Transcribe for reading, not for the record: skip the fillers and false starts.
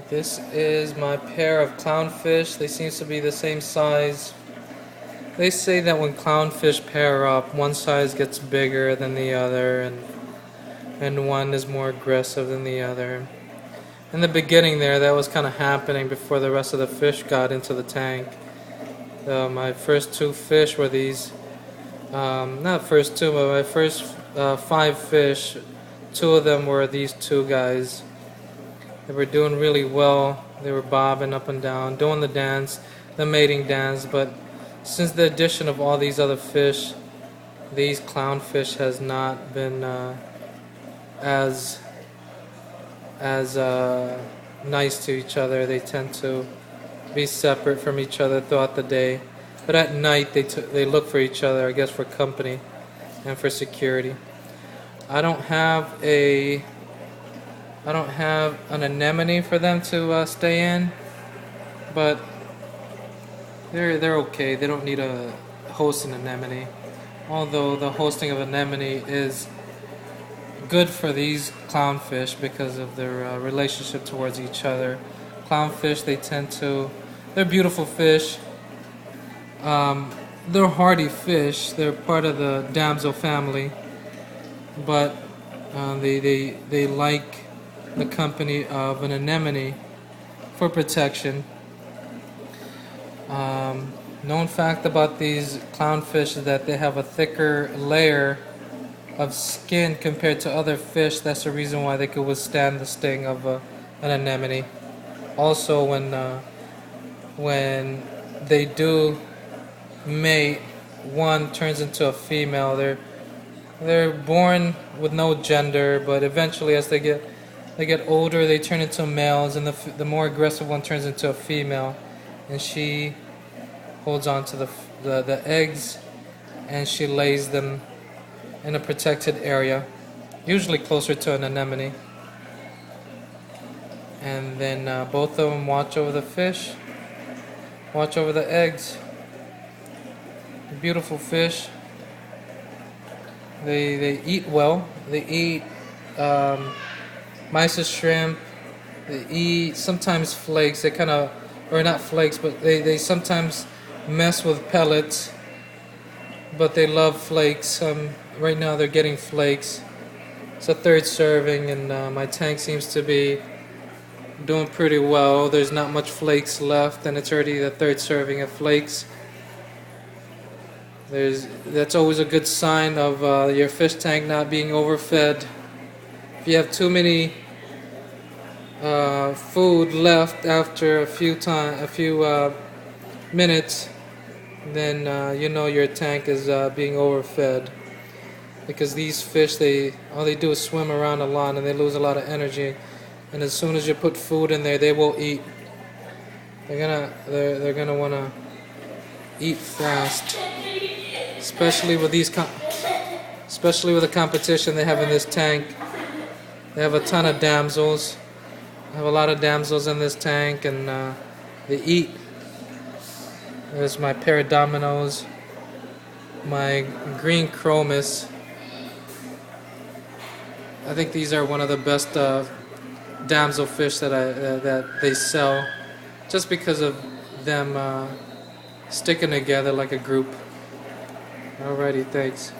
This is my pair of clownfish. They seem to be the same size. They say that when clownfish pair up, one size gets bigger than the other, and one is more aggressive than the other. In the beginning there, that was kind of happening before the rest of the fish got into the tank. My first two fish were these, not first two, but my first 5 fish, 2 of them were these 2 guys. They were doing really well. They were bobbing up and down, doing the dance, the mating dance. But since the addition of all these other fish, these clownfish has not been as nice to each other. They tend to be separate from each other throughout the day, but at night they look for each other, I guess, for company and for security. I don't have an anemone for them to stay in, but they're okay. They don't need a host in anemone, although the hosting of anemone is good for these clownfish because of their relationship towards each other. Clownfish, they're beautiful fish. They're hardy fish. They're part of the damsel family, but they like the company of an anemone for protection. Known fact about these clownfish is that they have a thicker layer of skin compared to other fish. That's the reason why they could withstand the sting of an anemone. Also, when they do mate, one turns into a female. They're born with no gender, but eventually, as they get older, they turn into males, and the more aggressive one turns into a female, and she holds on to the eggs, and she lays them in a protected area, usually closer to an anemone. And then both of them watch over the fish, watch over the eggs. Beautiful fish. They eat well. They eat mice and shrimp. They eat sometimes flakes. They kind of, or not flakes, but they sometimes mess with pellets. But they love flakes. Right now they're getting flakes. It's a 3rd serving, and my tank seems to be doing pretty well. There's not much flakes left, and it's already the 3rd serving of flakes. That's always a good sign of your fish tank not being overfed. If you have too many food left after a few minutes, then you know your tank is being overfed. Because these fish, all they do is swim around a lot, and they lose a lot of energy. And as soon as you put food in there, they will eat. They're gonna wanna eat fast. Especially with the competition they have in this tank. They have a ton of damsels. I have a lot of damsels in this tank, and they eat. There's my pair of dominoes, my green chromis. I think these are one of the best damsel fish that they sell, just because of them sticking together like a group. Alrighty, thanks.